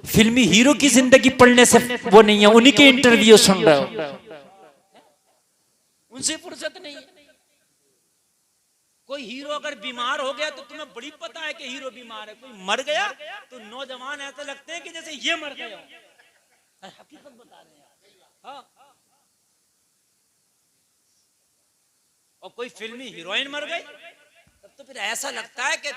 फिल्मी हीरो की जिंदगी पढ़ने से वो नहीं है, उन्हीं के इंटरव्यू सुन रहे हो, उनसे फुर्सत नहीं है। कोई हीरो अगर बीमार हो गया तो तुम्हें बड़ी पता है कि हीरो बीमार है। कोई मर गया तो नौजवान ऐसे लगते हैं कि जैसे ये मर गया, हकीकत बता रहे हैं। हाँ। और कोई फिल्मी हीरोइन मर गई तब तो फिर ऐसा लगता है कि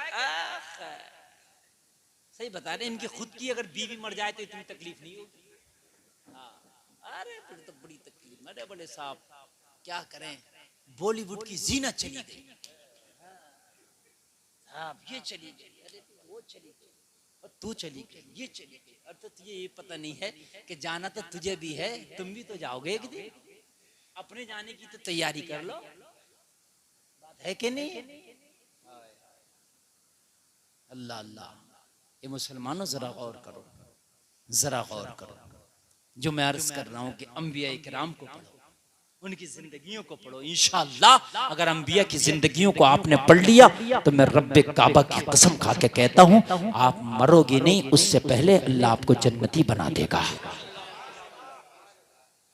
सही बता रहे, इनकी खुद की अगर बीवी मर जाए तो इतनी तकलीफ नहीं होगी। हाँ। अरे फिर तो बड़ी तकलीफ। अरे बड़े साहब क्या करें, बॉलीवुड की जीनत चली गई, ये चली गई, अरे वो चली गई, और तू चली गई, ये चली गई। और तो तुझे ये पता नहीं है कि जाना तो तुझे भी है, तुम भी तो जाओगे एक दिन। अपने जाने की तो तैयारी कर लो, बात है कि नहीं? अल्लाह अल्लाह। ये मुसलमानों जरा गौर करो, जरा गौर करो। जो मैं अर्ज कर रहा हूं कि अंबिया इकराम को पढ़ो, उनकी जिंदगियों को पढ़ो। इंशाअल्लाह अगर अंबिया की जिंदगियों को आपने पढ़ लिया तो मैं रब्बे काबा की कसम खा के कहता हूं, आप मरोगे नहीं, उससे पहले अल्लाह आपको जन्नती बना देगा।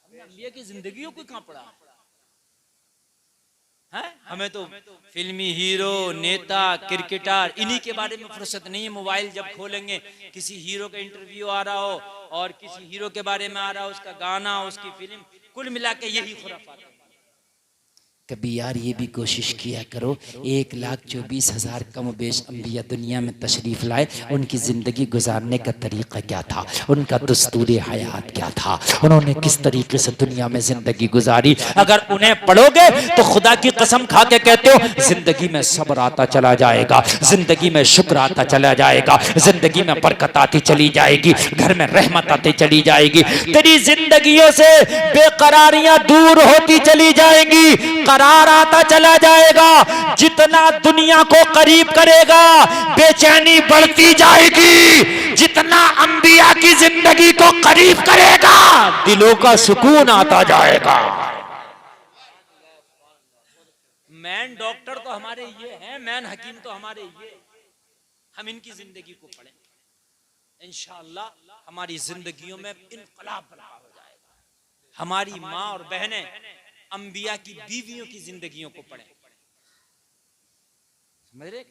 अंबिया की जिंदगियों को कहां पढ़ा है? हमें तो फिल्मी हीरो, नेता, क्रिकेटर, इन्हीं के बारे में फुर्सत नहीं है। मोबाइल जब खोलेंगे किसी हीरो का इंटरव्यू आ रहा हो और किसी हीरो के बारे में आ रहा हो, उसका गाना, उसकी फिल्म, कुल मिला के यही खुराफात है। कभी यार ये भी कोशिश किया करो, 1,24,000 कम बेश अंबिया दुनिया में तशरीफ लाए, उनकी ज़िंदगी गुजारने का तरीक़ा क्या था, उनका दस्तूर हयात क्या था, उन्होंने किस तरीके से दुनिया में ज़िंदगी गुजारी। अगर उन्हें पढ़ोगे तो खुदा की कसम खा के कहते हो ज़िंदगी में सब्र आता चला जाएगा, ज़िंदगी में शुक्र आता चला जाएगा, ज़िंदगी में बरकत आती चली जाएगी, घर में रहमत आती चली जाएगी, तेरी जिंदगियों से बेकरारियां दूर होती चली जाएंगी, करार आता चला जाएगा। जितना दुनिया को करीब करेगा बेचैनी बढ़ती जाएगी, जितना अंबिया की जिंदगी को करीब करेगा दिलों का सुकून आता जाएगा। मैन डॉक्टर तो हमारे ये हैं, मैन हकीम तो हमारे ये, हम इनकी जिंदगी को पढ़ें, इंशाअल्लाह हमारी जिंदगियों में इनकलाब बर्पा हो जाएगा। हमारी माँ और बहनें अंबिया की बीवियों की जिंदगियों को पढ़ें, समझ रहे?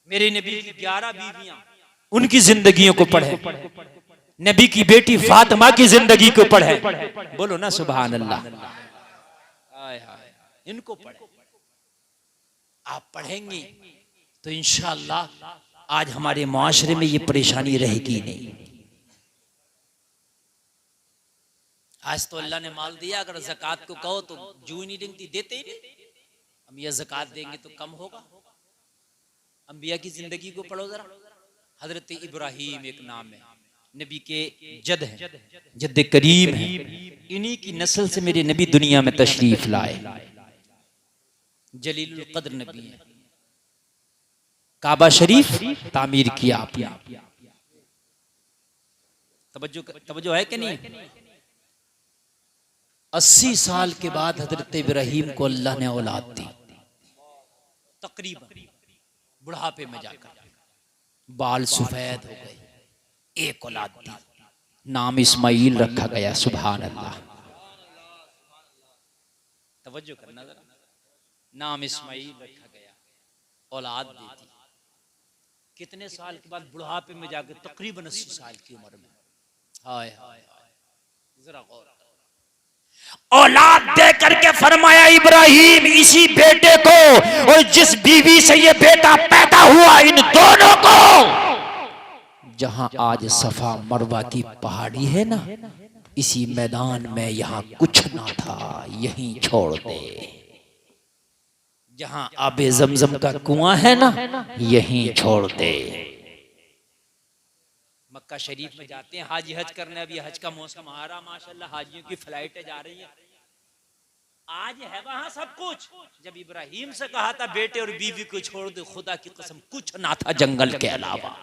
मेरे नबी की 11 बीवियां, उनकी जिंदगियों को पढ़ें, नबी की बेटी फातिमा की जिंदगी को पढ़ें। बोलो ना सुभान अल्लाह। इनको पढ़ें, आप पढ़ेंगे तो इंशाअल्लाह आज हमारे मुआशरे में ये परेशानी रहेगी नहीं। आज तो अल्लाह ने माल दिया, अगर ज़कात को कहो तो जू नहीं डिंगती, देते ही नहीं। हम ये ज़कात देंगे तो कम होगा। अंबिया की जिंदगी को पढ़ो जरा। हजरत इब्राहीम एक नाम है, नबी के जद है, जद करीम है, इन्हीं की नस्ल से मेरे नबी दुनिया में तशरीफ लाए। जलीलुल कद्र नबी है। काबा शरीफ तामीर किया आपने, तवज्जो है कि नहीं? 80 साल के बाद हजरत इब्राहीम को अल्लाह ने औलाद दी, तकरीबन बुढ़ापे में जाकर, बाल सफेद हो गए, एक औलाद दी, नाम इस्माइल रखा गया। सुभान अल्लाह, तवज्जो करना जरा, नाम इस्माइल रखा गया, औलाद दी थी। कितने साल के बाद बुढ़ापे में जाकर, तकरीबन 80 साल की उम्र में, हाय हाय जरा गौर, औलाद दे करके फरमाया इब्राहीम इसी बेटे को और जिस बीवी से ये बेटा पैदा हुआ, इन दोनों को, जहां आज सफा मरवा की पहाड़ी है ना, इसी मैदान में यहां कुछ ना था, यहीं छोड़ दे। जहां आबे जमजम का कुआं है ना, यहीं छोड़ दे। मक्का शरीफ में जाते हैं हाजी हज करने, अभी हज का मौसम आ रहा, माशाल्लाह हाजियों की फ्लाइटें जा रही हैं, आज है वहां सब कुछ। जब इब्राहीम से कहा था बेटे और बीवी को छोड़ दे, खुदा की कसम कुछ ना था जंगल के अलावा,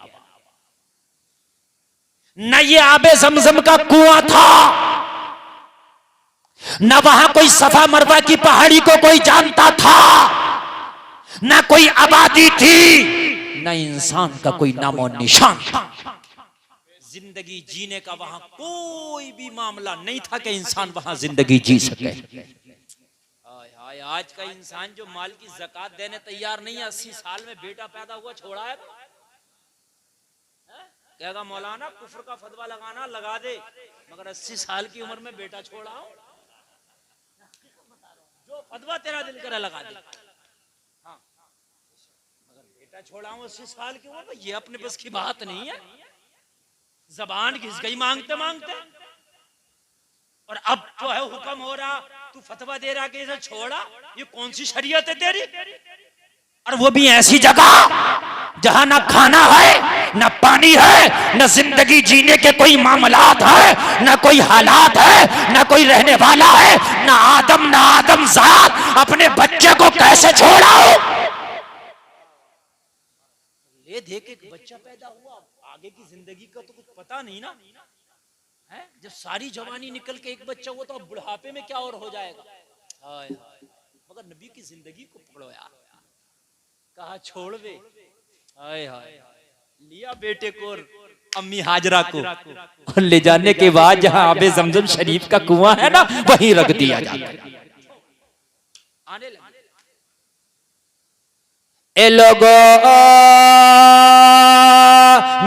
न ये आबे जमजम का कुआं था, न वहां कोई सफा मरवा की पहाड़ी को कोई जानता था, न कोई आबादी थी, न इंसान का कोई नामो निशान था। जिंदगी जीने का वहां कोई भी मामला नहीं था कि इंसान वहां जिंदगी जी सके। हाय आज का इंसान जो माल की ज़कात देने तैयार नहीं है, 80 साल में बेटा पैदा हुआ छोड़ा है, कहेगा मौलाना कुफर का फतवा लगाना लगा दे, मगर 80 साल की उम्र में बेटा छोड़ाओ, जो फतवा तेरा दिल करे लगा दे। हाँ, मगर बेटा छोड़ाओ 80 साल की उम्र में, ये अपने बस की बात नहीं है। जबान घिस गई मांगते मांगते। और अब जो है हुक्म हो रहा, तू फतवा दे रहा कि इसे छोड़ा, ये कौन सी शरीयत है तेरी? और वो भी ऐसी जगह जहां ना खाना है, ना पानी है, ना जिंदगी जीने के कोई मामलात है, ना कोई हालात है, ना कोई रहने वाला है, ना आदम जात अपने बच्चे को कैसे छोड़ाओ? ये देख एक बच्चा पैदा हुआ, आगे की जिंदगी का तो कुछ पता नहीं ना है। जब सारी जवानी निकल के एक बच्चा हुआ तो अब बुढ़ापे में क्या और हो जाएगा। हाय हाय, मगर नबी की जिंदगी को पकड़ो यार, कहा छोड़ दे। हाय हाय, लिया बेटे को अम्मी हाजरा को और ले जाने के बाद जहां आबे जमजम शरीफ का कुआं है ना, वहीं रख दिया जाता है। आने लगे ए लोगो,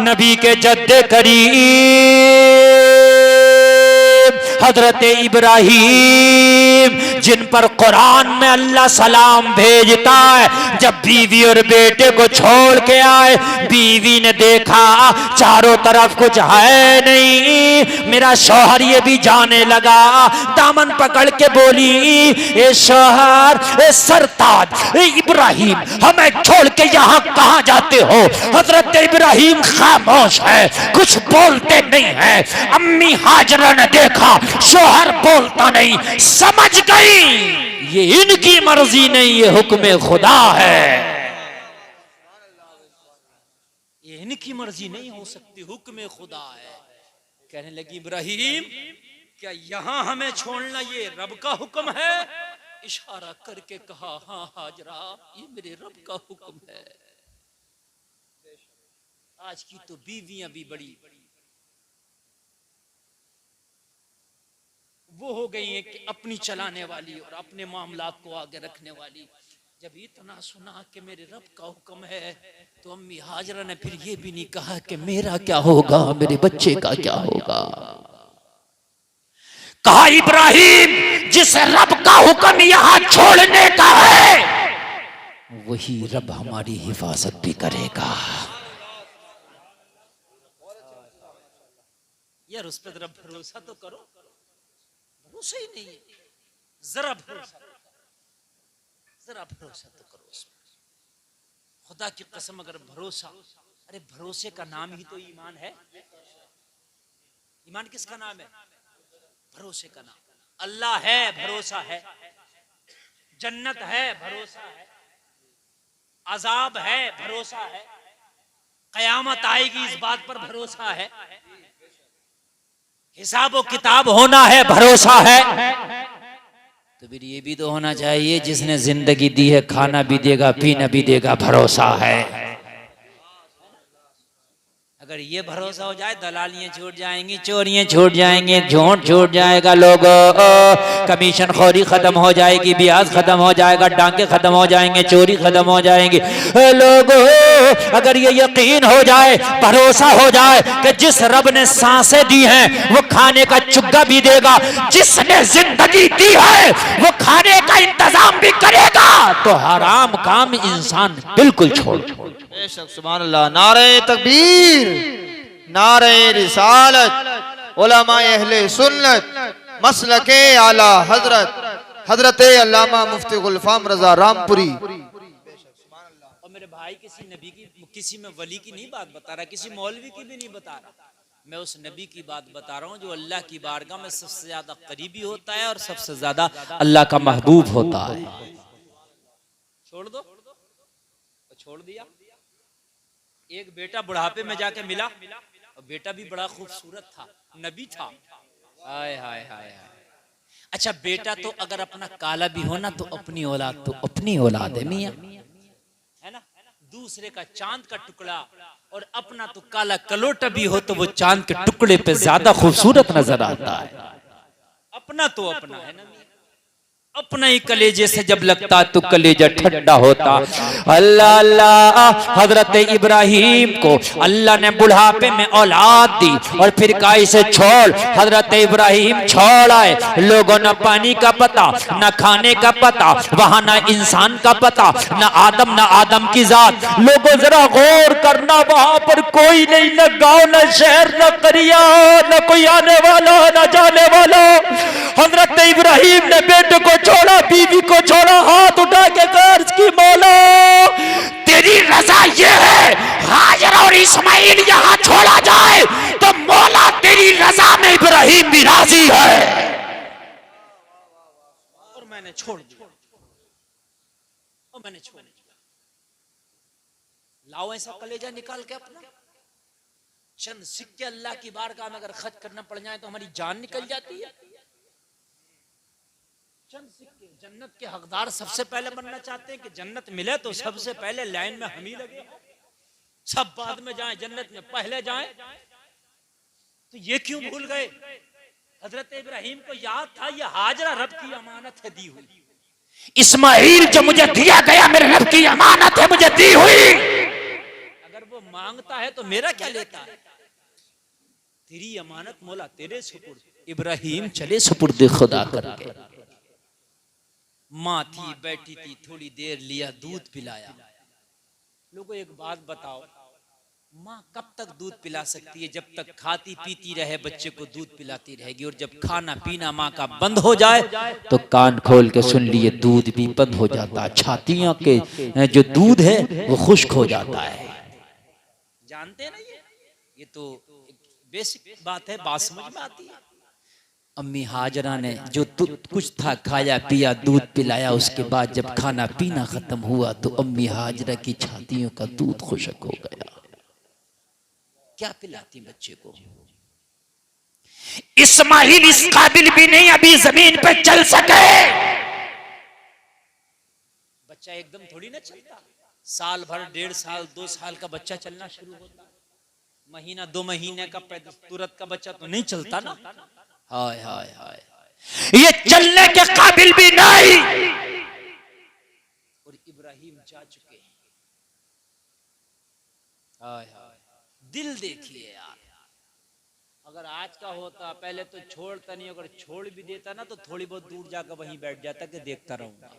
नबी के जद्दे करीम हजरत इब्राहिम, जिन पर कुरान में अल्लाह सलाम भेजता है, जब बीवी और बेटे को छोड़ के आए, बीवी ने देखा चारों तरफ कुछ है नहीं, मेरा शौहर ये भी जाने लगा, दामन पकड़ के बोली, ए शौहर, ए सरताज, ए इब्राहिम, हमें छोड़ के यहाँ कहाँ जाते हो? हजरत इब्राहिम खामोश है, कुछ बोलते नहीं है। अम्मी हाजरा ने देखा शौहर बोलता नहीं, समझ गई ये इनकी मर्जी नहीं, ये हुक्म खुदा है। ये इनकी मर्जी नहीं हो सकती, हुक्म खुदा है। कहने लगी इब्राहिम, क्या यहां हमें छोड़ना ये रब का हुक्म है? इशारा करके कहा, हाँ हाजरा, ये मेरे रब का हुक्म है। आज की तो बीवियां भी बड़ी वो हो गई है कि अपनी चलाने वाली और अपने मामलात को आगे रखने वाली। जब इतना सुना कि मेरे रब का हुक्म है, तो अम्मी हाजरा ने फिर ये भी नहीं कहा कि मेरा क्या होगा, मेरे बच्चे का क्या होगा। कहा इब्राहिम, जिस रब का हुक्म यहाँ छोड़ने का है, वही रब हमारी हिफाजत भी करेगा। यार उस पर रब भरोसा तो करो, भरोसा ही नहीं है। जरा भरोसा तो करो उसमें। खुदा की कसम, अगर भरोसा, अरे भरोसे का नाम ही तो ईमान है। ईमान किसका नाम है? भरोसे का नाम। अल्लाह है, भरोसा है। जन्नत है, भरोसा है। अजाब है, भरोसा है। कयामत आएगी, इस बात पर भरोसा है। हिसाब और किताब होना है, भरोसा है। तो फिर ये भी तो होना चाहिए, जिसने जिंदगी दी है खाना भी देगा, पीना भी देगा, भरोसा है। अगर ये भरोसा हो जाए, दलालियां छूट जाएंगी, चोरियां छूट जाएंगे, झूठ छूट जाएगा, लोगों कमीशन खोरी खत्म हो जाएगी, ब्याज खत्म हो जाएगा, डांके खत्म हो जाएंगे, चोरी खत्म हो जाएंगी। लोगों अगर ये यकीन हो जाए, भरोसा हो जाए कि जिस रब ने सांसें दी हैं वो खाने का चुग्गा भी देगा, जिसने जिंदगी दी है वो खाने का इंतजाम भी करेगा, तो हराम काम इंसान बिल्कुल छोड़। सुभान अल्लाह। नारे तकबीर, नारे रिसालत, उलमाए अहले सुन्नत, मसलके आला हजरत हजरत अल्लामा मुफ्ती गुलफाम रजा रामपुरी। और मेरे भाई किसी नबी की, किसी में वली की नहीं बात बता रहा, किसी मौलवी की भी नहीं बता रहा, मैं उस नबी की बात बता रहा हूँ जो अल्लाह की बारगाह में सबसे ज्यादा करीबी होता है और सबसे ज्यादा अल्लाह का महबूब होता है। छोड़ दो, छोड़ दिया। एक बेटा बुढ़ापे में जाके मिला, और बेटा भी बड़ा खूबसूरत था, नबी था। हाय हाय हाय हाय। अच्छा बेटा तो अगर अपना काला भी हो ना, तो अपनी औलाद तो अपनी औलाद है मियां, है ना। दूसरे का चांद का टुकड़ा और अपना तो काला कलोटा भी हो तो वो चांद के टुकड़े पे ज्यादा खूबसूरत नजर आता है। अपना तो अपना है ना, अपना ही कलेजे से जब लगता तो कलेजा ठंडा होता। अल्लाह अल्लाह, हजरत इब्राहिम को अल्लाह ने बुढ़ापे में औलाद दी और फिर कहा इसे छोड़। हजरत इब्राहिम छोड़ आए। लोगों न पानी का पता, न खाने का पता, वहां न इंसान का पता, न आदम की जात। लोगों जरा गौर करना, वहां पर कोई नहीं, न गांव न शहर न करिया, न कोई आने वाला न जाने वाला। हजरत इब्राहिम ने बेटे को छोड़ा, बीवी को छोड़ा, हाथ उठा के कर्ज की मौला तेरी रजा ये है हाजिर और इस्माइल यहां छोड़ा जाए तो मौला तेरी रजा में इब्राहिम भी राजी है। और मैंने छोड़ दिया, और मैंने छोड़ दिया। लाओ ऐसा कलेजा निकाल के अपना। चंद सिक्के अल्लाह की बारगाह में अगर खर्च करना पड़ जाए तो हमारी जान निकल जाती है। चंद सिक्के, जन्नत के हकदार सबसे पहले बनना चाहते हैं कि जन्नत मिले तो सबसे पहले लाइन में हम ही लगे, सब बाद में जाएं, जन्नत में पहले जाएं। तो ये क्यों भूल गए? हजरत इब्राहिम को याद था ये हाजरा रब की अमानत है दी हुई, इस्माइल जो मुझे दिया गया मेरे रब की अमानत है मुझे दी हुई। अगर वो मांगता है तो मेरा क्या लेता है? तेरी अमानत मौला तेरे सुपुर्द। इब्राहिम चले सुपुर्द खुदा करके। माँ थी, बैठी थी, थोड़ी देर लिया, दूध पिलाया। लोगों एक बात बताओ, माँ कब तक दूध पिला सकती है? जब तक खाती पीती रहे बच्चे को दूध पिलाती रहेगी, और जब खाना पीना माँ का बंद हो जाए तो कान खोल के सुन लिए दूध भी बंद हो जाता है। छातियों के जो दूध है वो खुश्क हो जाता है। जानते हैं ना, ये तो बेसिक बात है, बात समझ में आती है। अम्मी हाजरा ने जो कुछ था खाया पिया, दूध पिलाया, उसके बाद जब खाना पीना खत्म हुआ तो अम्मी हाजरा की छातियों का दूध खुश्क हो गया। क्या पिलाती बच्चे को? इस्माइल इस काबिल भी नहीं अभी जमीन पे चल सके। बच्चा एकदम थोड़ी ना चलता, साल भर, 1.5 साल, 2 साल का बच्चा चलना शुरू होता, महीना 2 महीने का तुरंत का बच्चा तो नहीं चलता ना। हाय हाय हाय, ये चलने के काबिल भी नहीं। और इब्राहिम जा चुके हैं। हाय हाय, दिल देखिए यार, अगर आज का होता पहले तो छोड़ता नहीं, अगर छोड़ भी देता ना तो थोड़ी बहुत दूर जाकर वहीं बैठ जाता कि देखता रहूंगा।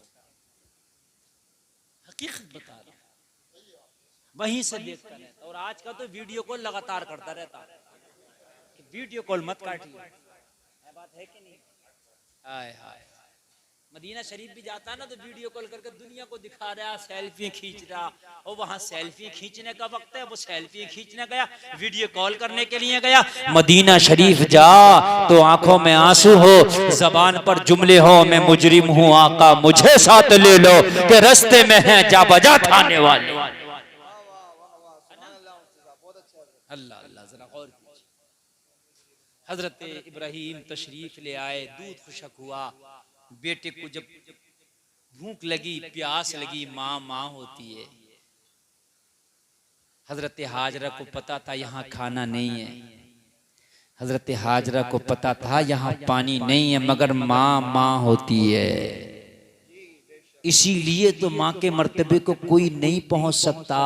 हकीकत बता रहा हूं, वहीं से देखता रहता। और आज का तो वीडियो कॉल लगातार करता रहता, वीडियो कॉल मत काटिए, बात है कि नहीं? हाय हाय, मदीना शरीफ भी जाता ना तो वीडियो कॉल करके दुनिया को दिखा रहा, सेल्फी खींच रहा। और वहां सेल्फी खींचने का वक्त है, वो सेल्फी खींचने गया, वीडियो कॉल करने के लिए गया। मदीना शरीफ जा तो आंखों में आंसू हो, जबान पर जुमले हो, मैं मुजरिम हूँ आका मुझे साथ ले लो, के रास्ते में है जा बजा थाने वाले। अल्लाह अल्लाह, जरा गौर कीजिए। हजरत इब्राहिम तशरीफ ले आए, दूध खुशक हुआ। बेटे को जब भूख लगी, प्यास लगी, माँ माँ होती है। हजरत हाजरा को पता था यहाँ खाना नहीं है, हजरत हाजरा को पता था यहाँ पानी नहीं है, मगर माँ माँ होती है। इसीलिए तो माँ के मर्तबे को कोई नहीं पहुंच सकता।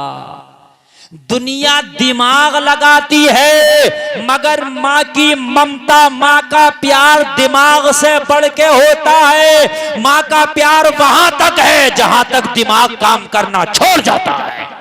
दुनिया दिमाग लगाती है मगर माँ की ममता, माँ का प्यार दिमाग से बढ़ के होता है। माँ का प्यार वहां तक है जहां तक दिमाग काम करना छोड़ जाता है।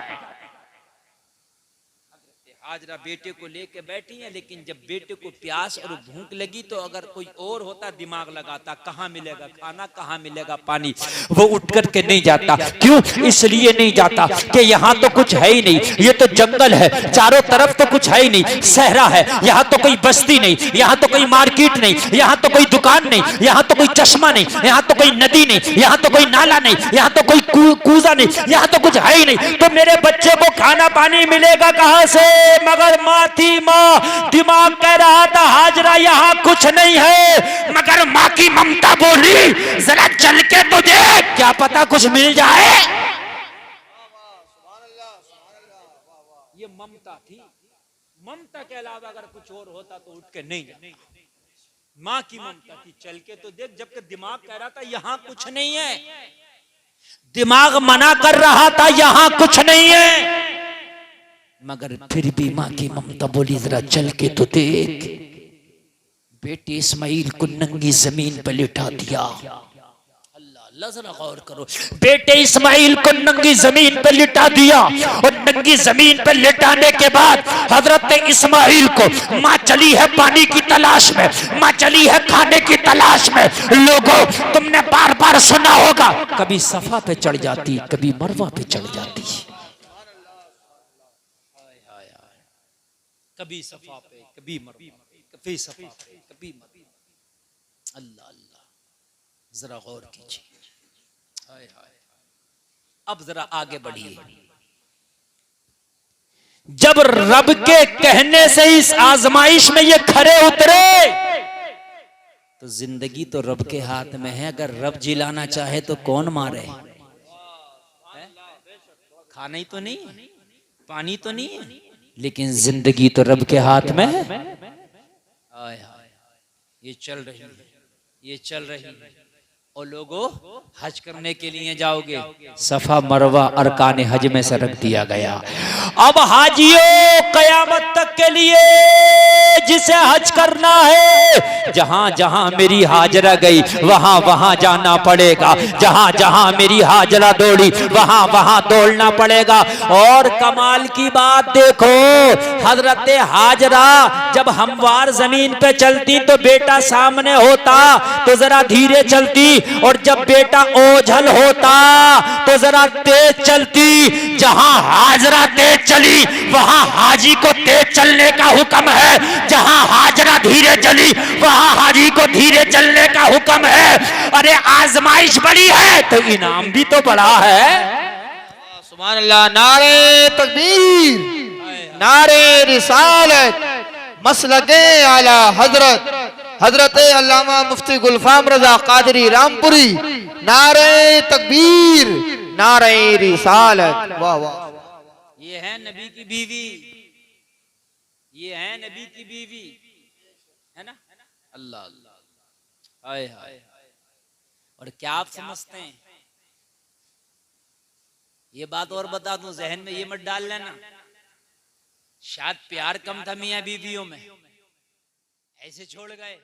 हाजरा बेटे को लेके बैठी है, लेकिन जब बेटे को प्यास और भूख लगी तो अगर कोई और होता दिमाग लगाता, कहाँ मिलेगा खाना, कहाँ मिलेगा पानी, वो उठ करके नहीं जाता। क्यों? इसलिए नहीं जाता कि यहाँ तो कुछ है ही नहीं, ये तो जंगल है, चारों तरफ तो कुछ है ही नहीं, सहरा है, यहाँ तो कोई बस्ती नहीं, यहाँ तो कोई मार्केट नहीं, यहाँ तो कोई दुकान नहीं, यहाँ तो कोई चश्मा नहीं, यहाँ तो कोई नदी नहीं, यहाँ तो कोई नाला नहीं, यहाँ तो कोई कूजा नहीं, यहाँ तो कुछ है ही नहीं। तो मेरे बच्चे को खाना पानी मिलेगा कहाँ से? मगर माँ थी, माँ दिमाग कह रहा था हाजरा यहाँ कुछ नहीं है, मगर माँ की ममता बोली जरा चल के तो देख, क्या पता कुछ मिल जाए। ममता के अलावा अगर कुछ और होता तो उठ के नहीं जाता। माँ की ममता थी, चल के तो देख, जबकि दिमाग कह रहा था यहाँ कुछ नहीं है, दिमाग मना कर रहा था यहाँ कुछ नहीं है, मगर फिर भी माँ की ममता बोली जरा चल के तो देख। बेटे इस्माइल को नंगी जमीन पर लिटा दिया। अल्लाह जरा गौर करो, बेटे इस्माइल को नंगी जमीन पर लिटा दिया और नंगी जमीन पर लिटाने के बाद हजरत इस्माइल को माँ चली है पानी की तलाश में, माँ चली है खाने की तलाश में। लोगों तुमने बार बार सुना होगा, कभी सफा पे चढ़ जाती, कभी मरवा पे चढ़ जाती, कभी सफा पे कभी मरवा पे, कभी सफा पे कभी मरवा। अल्लाह अल्लाह, जरा गौर कीजिए। हाय हाय, अब जरा आगे बढ़िए। जब रब के कहने से इस आजमाइश में ये खरे उतरे तो जिंदगी तो रब के हाथ में है। अगर रब जिलाना चाहे तो कौन मारे? खाना ही तो नहीं, पानी तो नहीं है, लेकिन जिंदगी तो रब के हाथ में है। हाय हाय, ये चल रही है, ये चल रही है। और लोगों हज करने के लिए जाओगे, सफा मरवा अरकान हज में से रख दिया गया। अब हाजियों कयामत तक के लिए जिसे हज करना है, जहां जहां मेरी हाजरा गई वहां वहां जाना पड़ेगा, जहां जहां मेरी हाजरा दौड़ी वहां वहां दौड़ना पड़ेगा। और कमाल की बात देखो, हजरत हाजरा जब हमवार जमीन पे चलती तो बेटा सामने होता तो जरा धीरे चलती, और जब बेटा ओझल होता तो जरा तेज चलती। जहां हाजरा तेज चली वहां हाजी को तेज चलने का हुक्म है, जहां हाजरा धीरे चली वहां हाजी को धीरे चलने का हुक्म है। अरे आजमाइश बड़ी है तो इनाम भी तो बड़ा है। सुभान अल्लाह, नारे तकबीर, नारे रिसालत, मसलके आला हजरत हजरत अल्लामा मुफ्ती गुलफाम रजा कादरी रामपुरी। नारे तकबीर, नारे रिसालत। वाह वाह, ये है नबी की बीवी, ये है नबी की बीवी, है ना? अल्लाह अल्लाह, हाय हाय। और क्या आप समझते हैं, ये बात और बता दूं, जहन में ये मत डाल लेना शायद प्यार कम था मियां बीवियों में, ऐसे छोड़ गए।